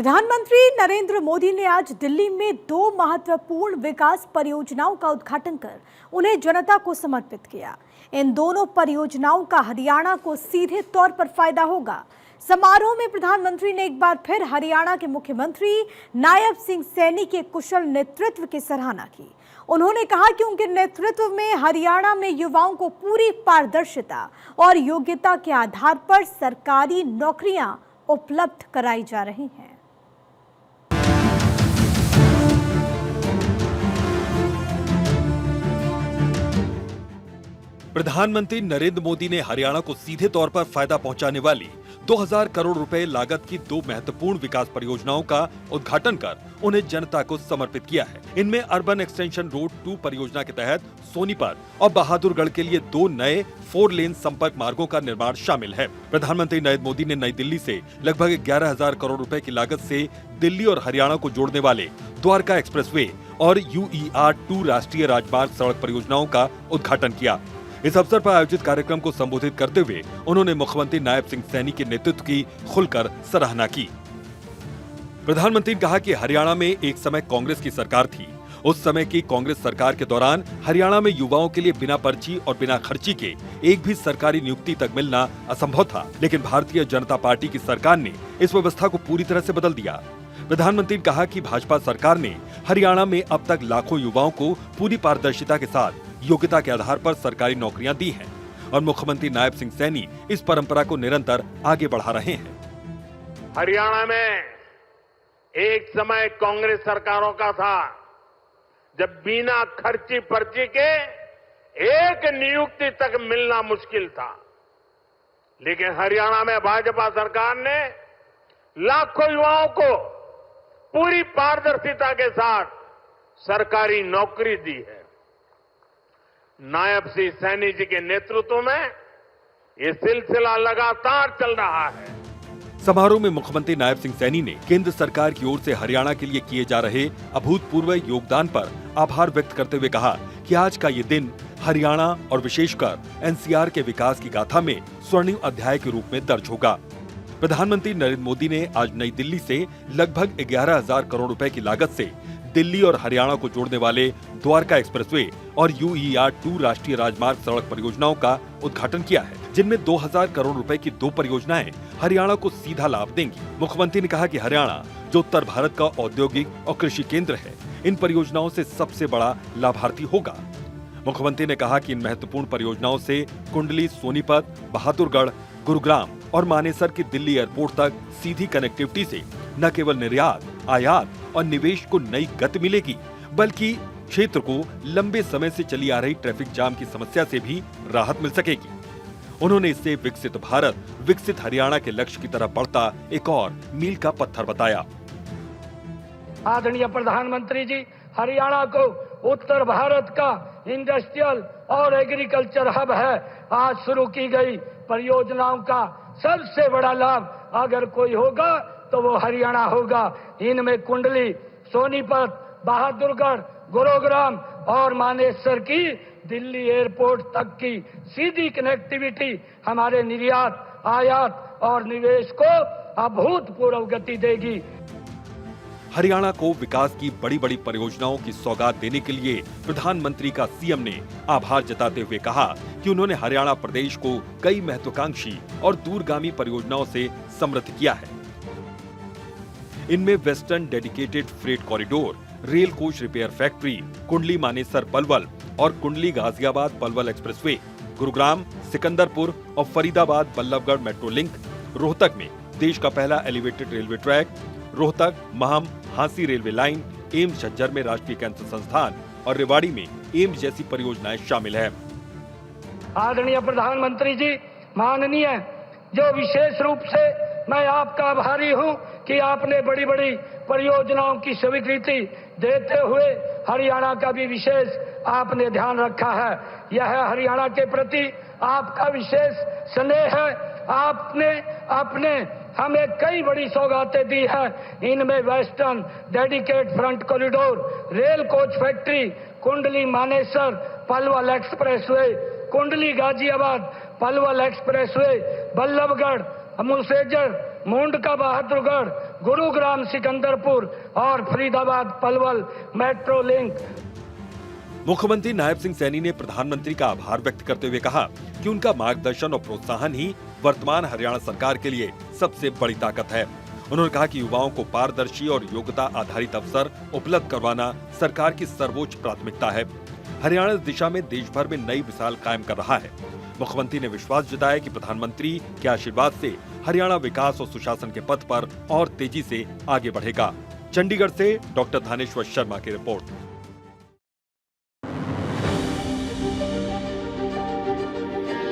प्रधानमंत्री नरेंद्र मोदी ने आज दिल्ली में 2 महत्वपूर्ण विकास परियोजनाओं का उद्घाटन कर उन्हें जनता को समर्पित किया। इन दोनों परियोजनाओं का हरियाणा को सीधे तौर पर फायदा होगा। समारोह में प्रधानमंत्री ने एक बार फिर हरियाणा के मुख्यमंत्री नायब सिंह सैनी के कुशल नेतृत्व की सराहना की। उन्होंने कहा कि उनके नेतृत्व में हरियाणा में युवाओं को पूरी पारदर्शिता और योग्यता के आधार पर सरकारी नौकरियां उपलब्ध कराई जा रही हैं। प्रधानमंत्री नरेंद्र मोदी ने हरियाणा को सीधे तौर पर फायदा पहुंचाने वाली 2000 करोड़ रुपए लागत की 2 महत्वपूर्ण विकास परियोजनाओं का उद्घाटन कर उन्हें जनता को समर्पित किया है। इनमें अर्बन एक्सटेंशन रोड 2 परियोजना के तहत सोनीपत और बहादुरगढ़ के लिए 2 नए 4 लेन संपर्क मार्गों का निर्माण शामिल है। प्रधानमंत्री नरेंद्र मोदी ने नई दिल्ली से लगभग 11,000 करोड़ रुपए की लागत से दिल्ली और हरियाणा को जोड़ने वाले द्वारका एक्सप्रेसवे और UER 2 राष्ट्रीय राजमार्ग सड़क परियोजनाओं का उद्घाटन किया। इस अवसर पर आयोजित कार्यक्रम को संबोधित करते हुए उन्होंने मुख्यमंत्री नायब सिंह सैनी के नेतृत्व की खुलकर सराहना की। प्रधानमंत्री ने कहा कि हरियाणा में एक समय कांग्रेस की सरकार थी। उस समय की कांग्रेस सरकार के दौरान हरियाणा में युवाओं के लिए बिना पर्ची और बिना खर्ची के एक भी सरकारी नियुक्ति तक मिलना असंभव था, लेकिन भारतीय जनता पार्टी की सरकार ने इस व्यवस्था को पूरी तरह से बदल दिया। प्रधानमंत्री ने कहा कि भाजपा सरकार ने हरियाणा में अब तक लाखों युवाओं को पूरी पारदर्शिता के साथ योग्यता के आधार पर सरकारी नौकरियां दी हैं और मुख्यमंत्री नायब सिंह सैनी इस परंपरा को निरंतर आगे बढ़ा रहे हैं। हरियाणा में एक समय कांग्रेस सरकारों का था जब बिना खर्ची पर्ची के एक नियुक्ति तक मिलना मुश्किल था, लेकिन हरियाणा में भाजपा सरकार ने लाखों युवाओं को पूरी पारदर्शिता के साथ सरकारी नौकरी दी है। नायब सिंह सैनी जी के नेतृत्व में ये सिलसिला लगातार चल रहा है। समारोह में मुख्यमंत्री नायब सिंह सैनी ने केंद्र सरकार की ओर से हरियाणा के लिए किए जा रहे अभूतपूर्व योगदान पर आभार व्यक्त करते हुए कहा कि आज का ये दिन हरियाणा और विशेषकर NCR के विकास की गाथा में स्वर्णिम अध्याय के रूप में दर्ज होगा। प्रधानमंटी नरेंद्र मोदी ने आज नई दिल्ली से लगभग 11,000 करोड़ रुपए की लागत से दिल्ली और हरियाणा को जोड़ने वाले द्वारका एक्सप्रेसवे और UER 2 राष्ट्रीय राजमार्ग सड़क परियोजनाओं का उद्घाटन किया है, जिनमें 2,000 करोड़ रुपए की 2 परियोजनाएं हरियाणा को सीधा लाभ देंगी। मुख्यमंत्री ने कहा कि हरियाणा जो उत्तर भारत का औद्योगिक और कृषि केंद्र है, इन परियोजनाओं से सबसे बड़ा लाभार्थी होगा। मुख्यमंत्री ने कहा कि इन महत्वपूर्ण परियोजनाओं से कुंडली, सोनीपत, बहादुरगढ़, गुरुग्राम और मानेसर की दिल्ली एयरपोर्ट तक सीधी कनेक्टिविटी से न केवल निर्यात, आयात और निवेश को नई गति मिलेगी, बल्कि क्षेत्र को लंबे समय से चली आ रही ट्रैफिक जाम की समस्या से भी राहत मिल सकेगी। उन्होंने इसे विकसित भारत, विकसित हरियाणा के लक्ष्य की तरफ बढ़ता एक और मील का पत्थर बताया। आदरणीय प्रधानमंत्री जी, हरियाणा को उत्तर भारत का इंडस्ट्रियल और एग्रीकल्चर हब है। आज शुरू की गई परियोजनाओं का सबसे बड़ा लाभ अगर कोई होगा तो वो हरियाणा होगा। इनमें कुंडली, सोनीपत, बहादुरगढ़, गुरुग्राम और मानेसर की दिल्ली एयरपोर्ट तक की सीधी कनेक्टिविटी हमारे निर्यात, आयात और निवेश को अभूतपूर्व गति देगी। हरियाणा को विकास की बड़ी बड़ी परियोजनाओं की सौगात देने के लिए प्रधानमंत्री का CM ने आभार जताते हुए कहा कि उन्होंने हरियाणा प्रदेश को कई महत्वाकांक्षी और दूरगामी परियोजनाओं से समृद्ध किया है। इनमें western dedicated freight corridor, rail coach repair factory, Kundli Manesar Palwal और कुंडली गाजियाबाद पलवल एक्सप्रेसवे, गुरुग्राम, सिकंदरपुर और फरीदाबाद बल्लभगढ़ मेट्रो लिंक, रोहतक में देश का पहला elevated railway track, Rohtak Meham Hansi railway line, AIIMS Jhajjar में राष्ट्रीय कैंसर संस्थान और रेवाड़ी में एम्स जैसी परियोजनाएं शामिल है। आदरणीय प्रधानमंत्री जी, माननीय, जो विशेष रूप से मैं आपका आभारी हूं कि आपने बड़ी बड़ी परियोजनाओं की स्वीकृति देते हुए हरियाणा का भी विशेष आपने ध्यान रखा है। यह हरियाणा के प्रति आपका विशेष स्नेह है। आपने हमें कई बड़ी सौगातें दी है। इनमें western dedicate front corridor, rail coach factory, Kundli Manesar Palwal expressway, कुंडली गाजियाबाद पलवल एक्सप्रेसवे, बल्लभगढ़ मुसेजर मूंड का बहादुरगढ़, गुरुग्राम सिकंदरपुर और फरीदाबाद पलवल मेट्रो लिंक। मुख्यमंत्री नायब सिंह सैनी ने प्रधानमंत्री का आभार व्यक्त करते हुए कहा कि उनका मार्गदर्शन और प्रोत्साहन ही वर्तमान हरियाणा सरकार के लिए सबसे बड़ी ताकत है। उन्होंने कहा कि युवाओं को पारदर्शी और योग्यता आधारित अवसर उपलब्ध करवाना सरकार की सर्वोच्च प्राथमिकता है। हरियाणा इस दिशा में देश भर में नई मिसाल कायम कर रहा है। मुख्यमंत्री ने विश्वास जताया कि प्रधानमंत्री के आशीर्वाद से हरियाणा विकास और सुशासन के पथ पर और तेजी से आगे बढ़ेगा। चंडीगढ़ से डॉक्टर धानेश्वर शर्मा की रिपोर्ट।